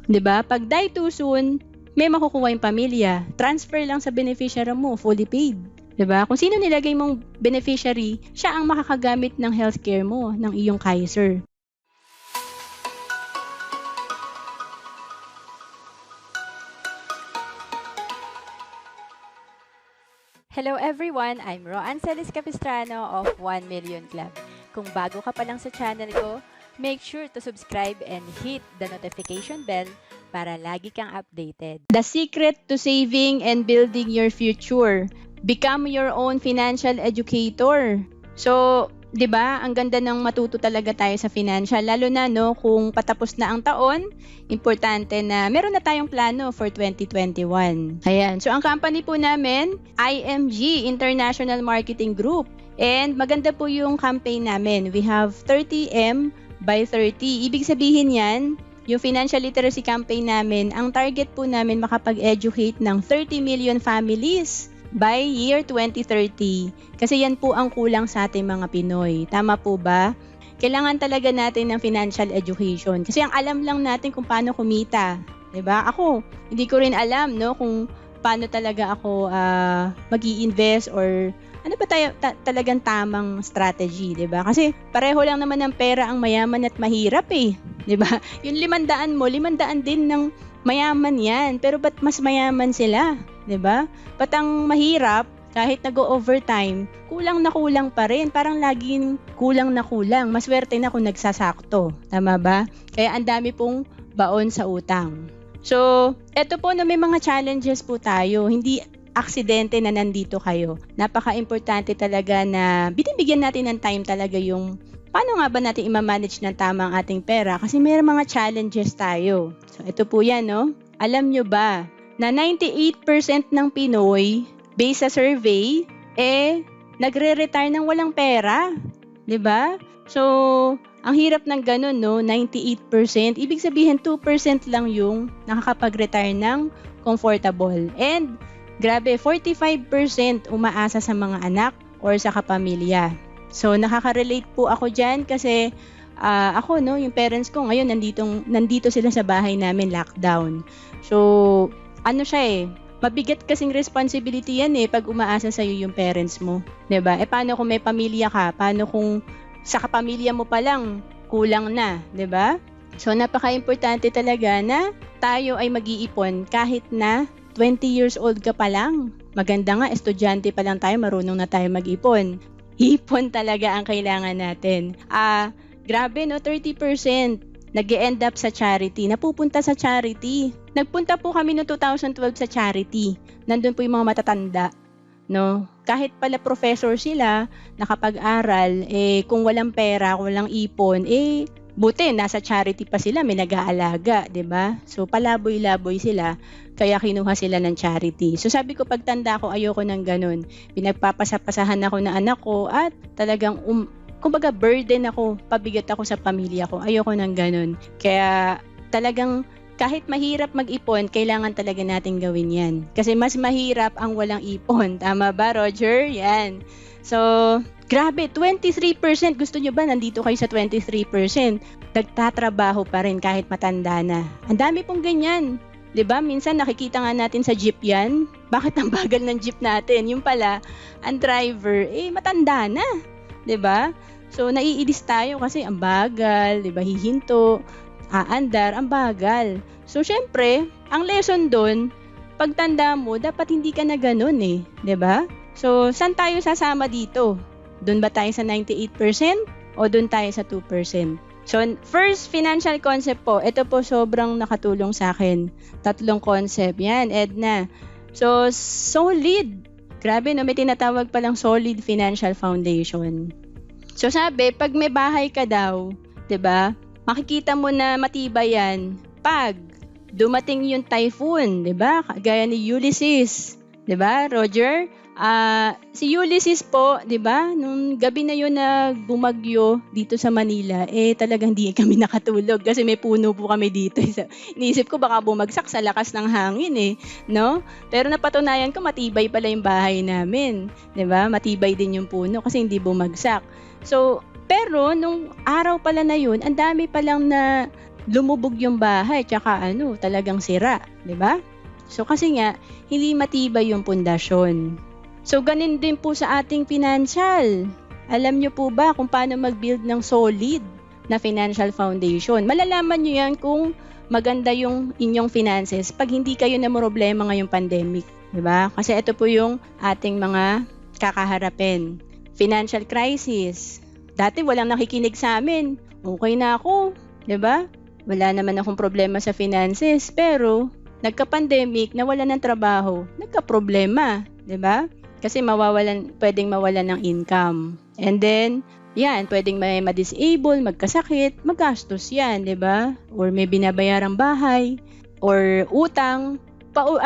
'Di ba? Pag die too soon, may makukuha yung pamilya. Transfer lang sa beneficiary mo, fully paid. 'Di ba? Kung sino nilagay mong beneficiary, siya ang makakagamit ng healthcare mo, ng iyong Kaiser. Hello everyone, I'm Roan Celis Capistrano of 1 Million Club. Kung bago ka pa lang sa channel ko, make sure to subscribe and hit the notification bell para lagi kang updated. The secret to saving and building your future. Become your own financial educator. So, 'di ba? Ang ganda ng matuto talaga tayo sa financial, lalo na kung patapos na ang taon, importante na meron na tayong plano for 2021. Ayan. So, ang company po namin, IMG International Marketing Group. And maganda po yung campaign namin. We have 30M by 30. Ibig sabihin yan, yung financial literacy campaign namin, ang target po namin makapag-educate ng 30 million families by year 2030. Kasi yan po ang kulang sa ating mga Pinoy. Tama po ba? Kailangan talaga natin ng financial education. Kasi ang alam lang natin kung paano kumita. 'Di ba? Ako, hindi ko rin alam kung paano talaga ako mag-i-invest or ano ba talagang tamang strategy, 'di ba? Kasi pareho lang naman ng pera ang mayaman at mahirap 'di ba? Yung 500 mo, 500 din ng mayaman 'yan. Pero ba't mas mayaman sila? 'Di ba? Ba't ang mahirap, kahit nag-overtime, kulang na kulang pa rin. Parang laging kulang na kulang. Maswerte na kung nagsasakto. Tama ba? Kaya ang dami pong baon sa utang. So, eto po may mga challenges po tayo. Hindi aksidente na nandito kayo. Napaka-importante talaga na binibigyan natin ng time talaga yung paano nga ba natin i-manage ng tama ang ating pera? Kasi may mga challenges tayo. So, ito po yan, Alam nyo ba na 98% ng Pinoy, based sa survey, nagre-retire ng walang pera. 'Di ba? So, ang hirap ng ganun, 98%. Ibig sabihin, 2% lang yung nakakapag-retire ng comfortable. And, grabe, 45% umaasa sa mga anak or sa kapamilya. So, nakaka-relate po ako dyan kasi ako, yung parents ko ngayon, nandito sila sa bahay namin, lockdown. So, mabigat kasing responsibility yan pag umaasa sa'yo yung parents mo. 'Di ba? Paano kung may pamilya ka? Paano kung sa kapamilya mo pa lang, kulang na, 'di ba? So, napaka-importante talaga na tayo ay mag-iipon kahit na 20 years old ka pa lang. Maganda nga, estudyante pa lang tayo, marunong na tayo mag-ipon. Ipon talaga ang kailangan natin. Grabe, 30%. Nag-e-end up sa charity, napupunta sa charity. Nagpunta po kami noong 2012 sa charity. Nandun po yung mga matatanda. Kahit pala professor sila, nakapag-aral, kung walang pera, kung walang ipon, buti, nasa charity pa sila, may nag-aalaga, 'di ba? So, palaboy-laboy sila, kaya kinuha sila ng charity. So, sabi ko, pagtanda ko, ayoko ng ganun. Pinagpapasapasahan ako ng anak ko at talagang kumbaga burden ako, pabigat ako sa pamilya ko. Ayoko ng ganun. Kaya talagang kahit mahirap mag-ipon, kailangan talaga natin gawin yan. Kasi mas mahirap ang walang ipon. Tama ba, Roger? Yan. So, grabe, 23%. Gusto nyo ba nandito kayo sa 23%? Nagtatrabaho pa rin kahit matanda na. Ang dami pong ganyan. 'Di ba? Minsan nakikita nga natin sa jeep yan. Bakit ang bagal ng jeep natin? Yung pala, ang driver, matanda na. 'Di ba? So, naiidis tayo kasi ang bagal, 'di ba? Hihinto, aandar, ang bagal. So, syempre, ang lesson doon, pagtanda mo, dapat hindi ka na ganun 'di ba? So, saan tayo sasama dito? Doon ba tayo sa 98% o doon tayo sa 2%? So, first financial concept po, ito po sobrang nakatulong sa akin. 3 concept. Yan, Edna. So, solid. Grabe, may tinatawag palang solid financial foundation. So, sabi, pag may bahay ka daw, 'di ba? Makikita mo na matibay yan pag dumating yung typhoon, 'di ba? Gaya ni Ulysses, 'di ba, Roger? Si Ulysses po, 'di ba? Nung gabi na 'yon na bumagyo dito sa Manila, talagang hindi kami nakatulog kasi may puno po kami dito. Iniisip ko baka bumagsak sa lakas ng hangin no? Pero napatunayan ko matibay pala yung bahay namin, 'di ba? Matibay din yung puno kasi hindi bumagsak. So, pero nung araw pala na 'yun, ang dami pa lang na lumubog yung bahay, tsaka talagang sira, di ba? So kasi nga, hindi matibay yung pundasyon. So ganun din po sa ating financial. Alam nyo po ba kung paano mag-build ng solid na financial foundation? Malalaman nyo yan kung maganda yung inyong finances pag hindi kayo na problema ngayong pandemic. Diba? Kasi ito po yung ating mga kakaharapin. Financial crisis. Dati walang nakikinig sa amin. Okay na ako. Diba? Wala naman akong problema sa finances. Pero, nagka-pandemic, nawalan ng trabaho, nagka-problema. Diba? Kasi pwedeng mawalan ng income. And then, yan, pwedeng may ma-disable, magkasakit, magastos yan, di ba? Or may binabayarang bahay, or utang,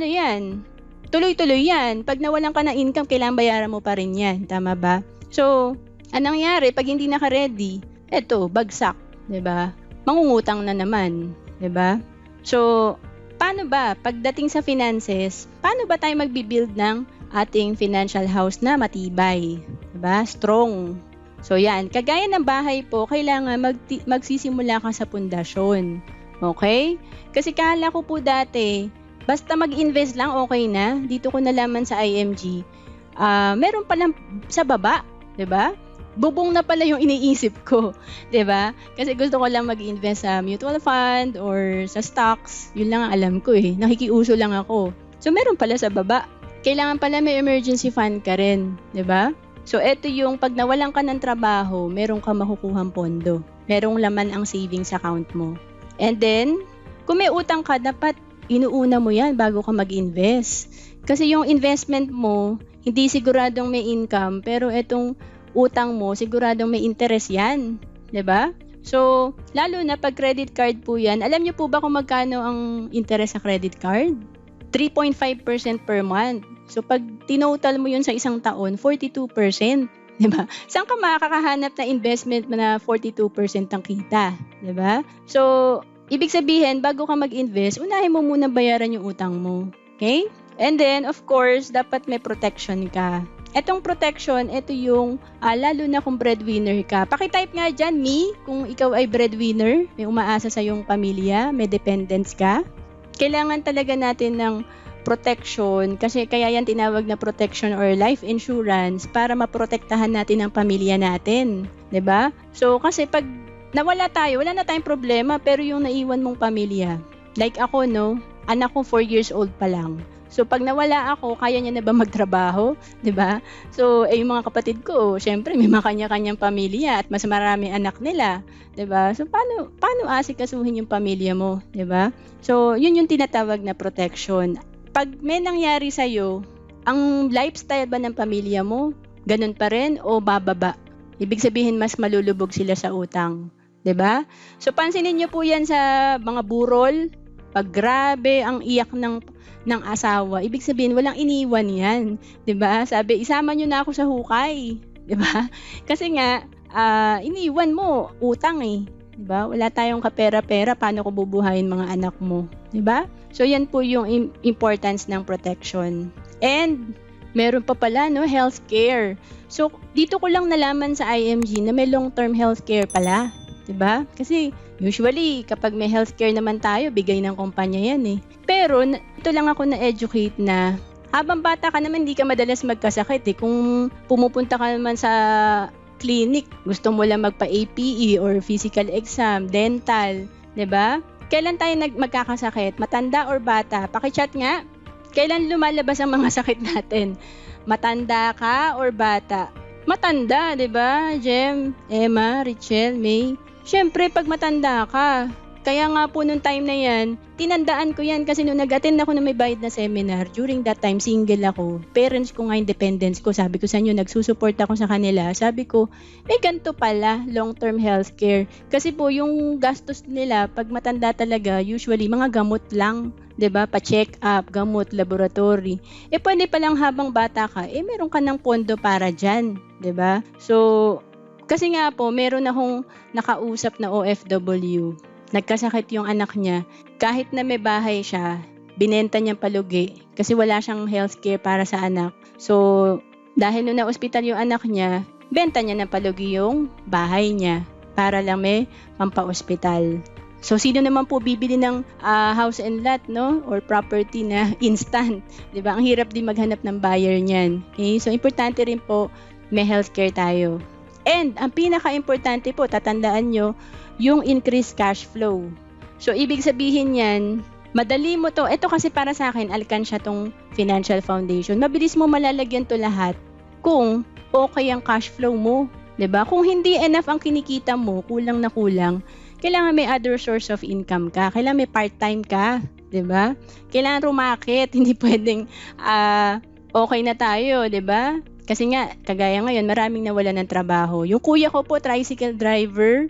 yan, tuloy-tuloy yan. Pag nawalan ka ng income, kailangan bayaran mo pa rin yan, tama ba? So, anong nangyari, pag hindi naka-ready, eto, bagsak, di ba? Mangungutang na naman, di ba? So, paano ba, pagdating sa finances, paano ba tayo magbibuild ng ating financial house na matibay, di ba? Strong. So yan, kagaya ng bahay po, kailangan magsisimula ka sa pundasyon. Okay? Kasi kala ko po dati, basta mag-invest lang okay na. Dito ko nalaman sa IMG, meron palang sa baba, 'di ba? Bubong na pala yung iniisip ko, 'di ba? Kasi gusto ko lang mag-invest sa mutual fund or sa stocks. Yun lang ang alam ko eh. Nakikiuso lang ako. So meron pala sa baba. Kailangan pala may emergency fund ka rin, 'di ba? So, ito yung pag nawalan ka ng trabaho, meron ka makukuhang pondo. Merong laman ang savings account mo. And then, kung may utang ka, dapat inuuna mo yan bago ka mag-invest. Kasi yung investment mo, hindi siguradong may income, pero itong utang mo, siguradong may interest yan. 'Di ba? So, lalo na pag credit card po yan, alam niyo po ba kung magkano ang interest sa credit card? 3.5% per month. So, pag tinotal mo yun sa isang taon, 42%. Diba? Saan ka makakahanap na investment na 42% ang kita? Diba? So, ibig sabihin, bago ka mag-invest, unahin mo muna bayaran yung utang mo. Okay? And then, of course, dapat may protection ka. Etong protection, ito yung, lalo na kung breadwinner ka. Pakitype nga dyan, me, kung ikaw ay breadwinner, may umaasa sa iyong pamilya, may dependents ka. Kailangan talaga natin ng protection kasi kaya yan tinawag na protection or life insurance para maprotektahan natin ang pamilya natin, 'di ba? So kasi pag nawala tayo, wala na tayong problema pero yung naiwan mong pamilya. Like ako anak ko 4 years old pa lang. So pag nawala ako, kaya niya na ba magtrabaho, 'di ba? So yung mga kapatid ko, syempre may mga kanya-kanyang pamilya at mas marami anak nila, 'di ba? So paano asikasuhin yung pamilya mo, 'di ba? So yun yung tinatawag na protection. Pag may nangyari sa'yo, ang lifestyle ba ng pamilya mo, ganun pa rin o bababa? Ibig sabihin, mas malulubog sila sa utang. 'Di ba? So, pansinin niyo po yan sa mga burol. Pag grabe ang iyak ng asawa, ibig sabihin, walang iniwan yan. 'Di ba? Sabi, isama niyo na ako sa hukay. 'Di ba? Kasi nga, iniwan mo, utang eh. 'Di ba? Wala tayong kapera-pera, paano ko bubuhayin mga anak mo? 'Di ba? So, yan po yung importance ng protection. And, meron pa pala, healthcare. So, dito ko lang nalaman sa IMG na may long-term healthcare pala. 'Di ba? Kasi, usually, kapag may healthcare naman tayo, bigay ng kumpanya yan eh. Pero, ito lang ako na-educate na habang bata ka naman, hindi ka madalas magkasakit eh. Kung pumupunta ka naman sa clinic, gusto mo lang magpa-APE or physical exam, dental, 'di ba? Kailan tayo magkakasakit? Matanda or bata? Paki-chat nga. Kailan lumalabas ang mga sakit natin? Matanda ka or bata? Matanda, 'di ba? Jem, Emma, Richelle, May. Syempre pag matanda ka. Kaya nga po nung time na yan, tinandaan ko yan kasi nung nag-attend ako na may bayad na seminar, during that time, single ako. Parents ko nga yung dependents ko, sabi ko sa inyo, nagsusupport ako sa kanila. Sabi ko, may ganito pala, long-term healthcare. Kasi po, yung gastos nila, pag matanda talaga, usually, mga gamot lang. 'Di ba? Pa-check up, gamot, laboratory. Pwede pa lang habang bata ka, meron ka ng pondo para dyan. 'Di ba? So, kasi nga po, meron akong nakausap na OFW. Nagkasakit yung anak niya. Kahit na may bahay siya, binenta niyang palugi kasi wala siyang healthcare para sa anak. So, dahil nung na-hospital yung anak niya, benta niya ng palugi yung bahay niya para lang may pampa-hospital. So, sino naman po bibili ng house and lot, no? Or property na instant, di ba? Ang hirap din maghanap ng buyer niyan. Okay? So, importante rin po, may healthcare tayo. And, ang pinaka-importante po, tatandaan nyo, yung increased cash flow. So, ibig sabihin yan, madali mo to. Ito kasi para sa akin, alkansya tong financial foundation. Mabilis mo malalagyan to lahat kung okay ang cash flow mo. Diba? Kung hindi enough ang kinikita mo, kulang na kulang, kailangan may other source of income ka. Kailangan may part-time ka. Diba? Kailangan rumakit. Hindi pwedeng okay na tayo. Diba? Kasi nga, kagaya ngayon, maraming nawalan ng trabaho. Yung kuya ko po, tricycle driver,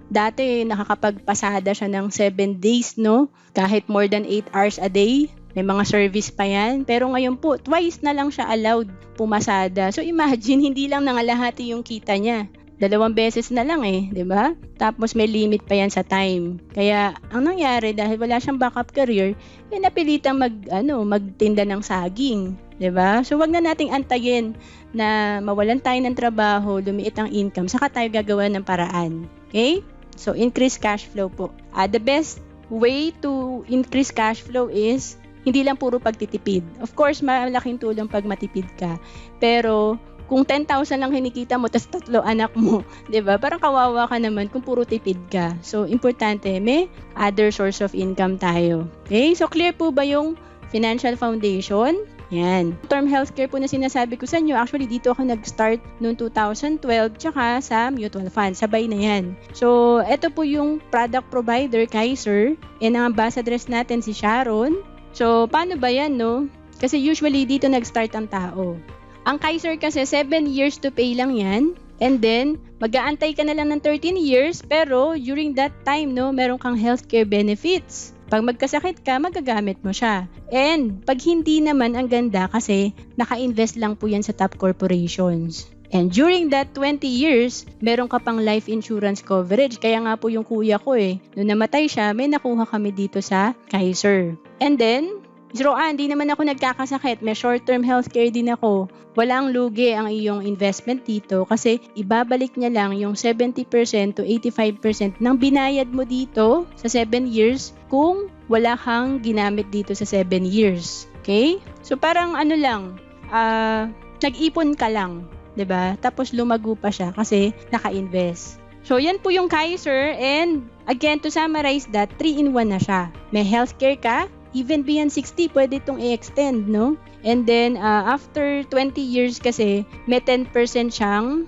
dati nakakapagpasada siya ng 7 days, no? Kahit more than 8 hours a day. May mga service pa yan. Pero ngayon po, twice na lang siya allowed pumasada. So imagine, hindi lang nangalahati yung kita niya. 2 beses na lang di ba? Tapos may limit pa yan sa time. Kaya ang nangyari, dahil wala siyang backup career, napilitang magtinda ng saging. 'Di ba? So wag na nating antayin na mawalan tayo ng trabaho, lumiit ang income, saka tayo gagawa ng paraan. Okay? So increase cash flow po. The best way to increase cash flow is hindi lang puro pagtitipid. Of course, malaking tulong pag matipid ka. Pero kung 10,000 lang kinikita mo, tas 3 anak mo, 'di ba? Parang kawawa ka naman kung puro tipid ka. So importante, may other source of income tayo. Okay? So clear po ba yung financial foundation? Yan. Term healthcare po na sinasabi ko sa inyo, actually dito ako nag-start noong 2012 tsaka sa mutual fund. Sabay na yan. So, ito po yung product provider, Kaiser, and ang ambassadress natin si Sharon. So, paano ba yan, no? Kasi usually dito nag-start ang tao. Ang Kaiser kasi 7 years to pay lang yan. And then, mag-aantay ka na lang ng 13 years, pero during that time, no, meron kang healthcare benefits. Pag magkasakit ka, magagamit mo siya. And pag hindi naman, ang ganda kasi naka-invest lang po yan sa top corporations. And during that 20 years, meron ka pang life insurance coverage. Kaya nga po yung kuya ko nung namatay siya, may nakuha kami dito sa Kaiser. And then, hindi naman ako nagkakasakit. May short-term healthcare din ako. Walang lugi ang iyong investment dito kasi ibabalik niya lang yung 70% to 85% ng binayad mo dito sa 7 years kung wala kang ginamit dito sa 7 years. Okay? So parang nag-ipon ka lang. 'Di ba? Tapos lumago pa siya kasi naka-invest. So yan po yung Kaiser, and again, to summarize that, 3-in-1 na siya. May healthcare ka, even beyond 60, pwede itong i-extend, no? And then, after 20 years kasi, may 10% siyang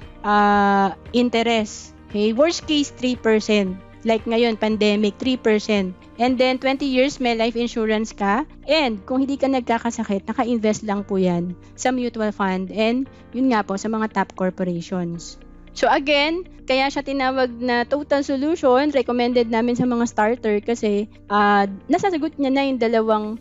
interest. Okay? Worst case, 3%. Like ngayon, pandemic, 3%. And then, 20 years, may life insurance ka. And kung hindi ka nagkakasakit, naka-invest lang po yan sa mutual fund. And yun nga po, sa mga top corporations. So again, kaya siya tinawag na total solution, recommended namin sa mga starter kasi nasasagot niya na yung dalawang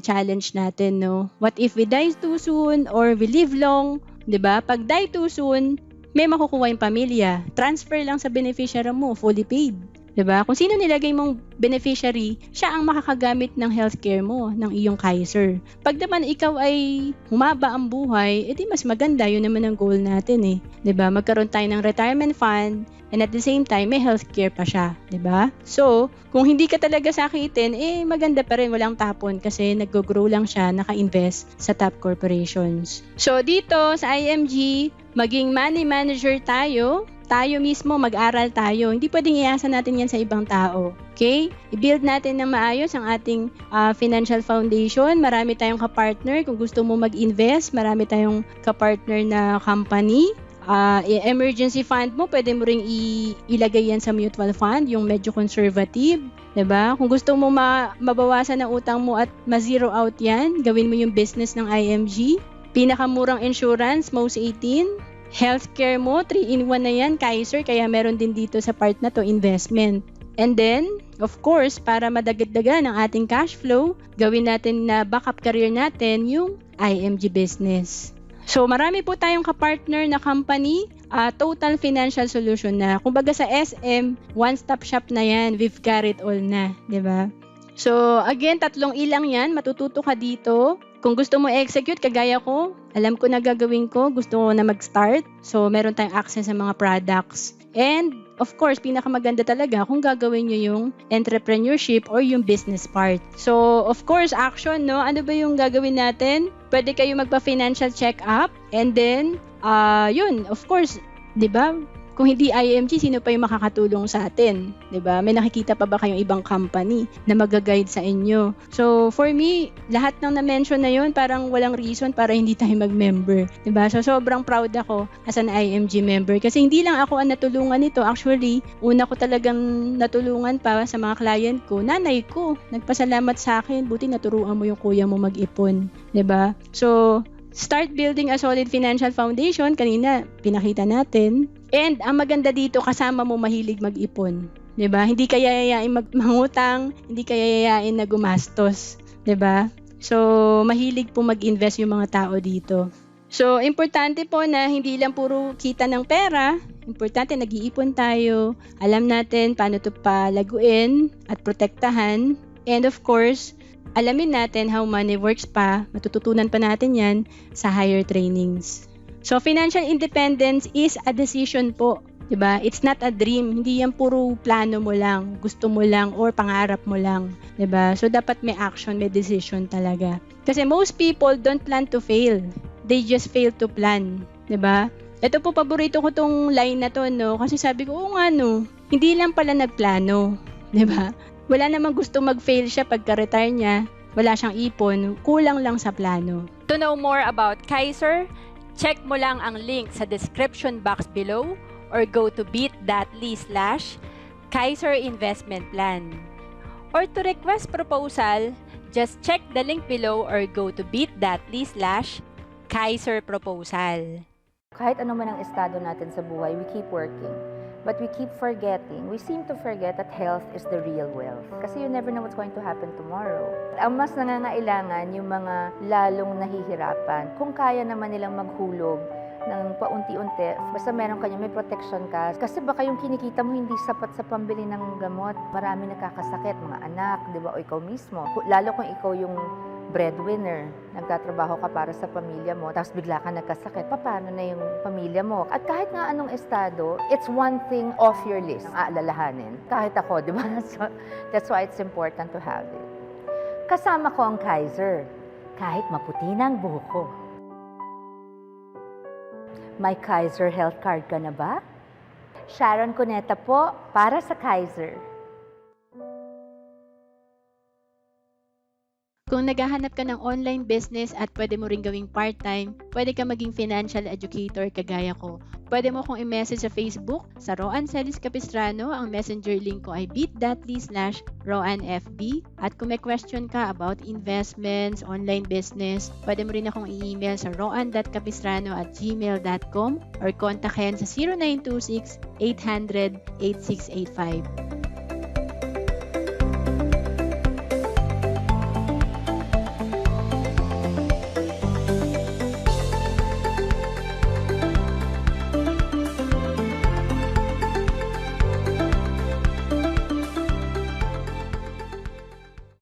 challenge natin, no? What if we die too soon or we live long? 'Di ba? Pag die too soon, may makukuha yung pamilya. Transfer lang sa beneficiary mo, fully paid. 'Di ba? Kung sino nilagay mong beneficiary, siya ang makakagamit ng healthcare mo, ng iyong Kaiser. Pag naman ikaw ay humaba ang buhay, edi mas maganda, yun naman ang goal natin 'Di ba? Magkaroon tayo ng retirement fund and at the same time may healthcare pa siya, 'di ba? So, kung hindi ka talaga sakitin, maganda pa rin, walang tapon kasi nag-grow lang siya, naka-invest sa top corporations. So, dito sa IMG, maging money manager tayo mismo mag-aral tayo. Hindi pwedeng iasa natin yan sa ibang tao. Okay? I-build natin ng maayos ang ating financial foundation. Marami tayong kapartner. Kung gusto mo mag-invest, marami tayong kapartner na company. Emergency fund mo, pwede mo ring ilagay yan sa mutual fund, yung medyo conservative. 'Di ba? Kung gusto mo mabawasan ang utang mo at ma-zero out yan, gawin mo yung business ng IMG. Pinakamurang insurance, most 18. Healthcare mo, 3-in-1 na yan, Kaiser, kaya meron din dito sa part na to, investment. And then, of course, para madagdagan ang ating cash flow, gawin natin na backup career natin yung IMG business. So, marami po tayong kapartner na company, total financial solution na. Kumbaga sa SM, one-stop shop na yan, we've got it all na, di ba? So, again, 3 ilang yan, matututo ka dito. Kung gusto mo execute, kagaya ko, alam ko na gagawin ko, gusto ko na mag-start. So, meron tayong access sa mga products. And of course, pinakamaganda talaga kung gagawin nyo yung entrepreneurship or yung business part. So, of course, action, no? Ano ba yung gagawin natin? Pwede kayo magpa-financial check-up and then, yun, of course, di ba? Kung hindi IMG, sino pa yung makakatulong sa atin? 'Di ba? May nakikita pa ba kayong ibang company na mag-guide sa inyo? So, for me, lahat ng na-mention na 'yon, parang walang reason para hindi tayo mag-member, 'di ba? So, sobrang proud ako as an IMG member kasi hindi lang ako ang natulungan nito. Actually, una ko talagang natulungan pa sa mga client ko, nanay ko. Nagpasalamat sa akin, buti naturuan mo yung kuya mo mag-ipon, 'di ba? So, start building a solid financial foundation. Kanina, pinakita natin. And ang maganda dito, kasama mo mahilig mag-ipon. 'Di ba? Hindi ka yayain mangutang, hindi ka yayain na gumastos. 'Di ba? So, mahilig po mag-invest yung mga tao dito. So, importante po na hindi lang puro kita ng pera. Importante, nag-iipon tayo. Alam natin paano ito palaguin at protektahan. And of course, alamin natin how money works pa. Matututunan pa natin yan sa higher trainings. So, financial independence is a decision po. Diba? It's not a dream. Hindi yan puro plano mo lang, gusto mo lang, or pangarap mo lang. Diba? So, dapat may action, may decision talaga. Kasi most people don't plan to fail. They just fail to plan. Diba? Ito po, paborito ko tong line na to, no? Kasi sabi ko, oo nga, no? Hindi lang pala nagplano. Diba? Wala namang gusto mag-fail siya pagka-retire niya. Wala siyang ipon. Kulang lang sa plano. To know more about Kaiser, check mo lang ang link sa description box below or go to bit.ly/Kaiser Investment Plan. Or to request proposal, just check the link below or go to bit.ly/Kaiser Proposal. Kahit ano man ang estado natin sa buhay, we keep working. But we keep forgetting, we seem to forget that health is the real wealth. Kasi you never know what's going to happen tomorrow. Ang mas nangangailangan yung mga lalong nahihirapan. Kung kaya naman nilang maghulog ng paunti-unti, basta meron kanya, may protection ka. Kasi baka yung kinikita mo hindi sapat sa pambili ng gamot. Marami nakakasakit, mga anak, di ba? O ikaw mismo. Lalo kung ikaw yung breadwinner, nagtatrabaho ka para sa pamilya mo, tapos bigla ka nagkasakit, paano na yung pamilya mo? At kahit nga anong estado, it's one thing off your list ang aalalahanin. Kahit ako, di ba? So, that's why it's important to have it. Kasama ko ang Kaiser, kahit maputi na ang buhok ko. May Kaiser health card ka na ba? Sharon Cuneta po, para sa Kaiser. Kung naghahanap ka ng online business at pwede mo rin gawing part-time, pwede ka maging financial educator kagaya ko. Pwede mo kong i-message sa Facebook sa Roan Celis Capistrano. Ang messenger link ko ay bit.ly/RoanFB. At kung may question ka about investments, online business, pwede mo rin akong i-email sa roan.capistrano@gmail.com or kontakin sa 0926 800 8685.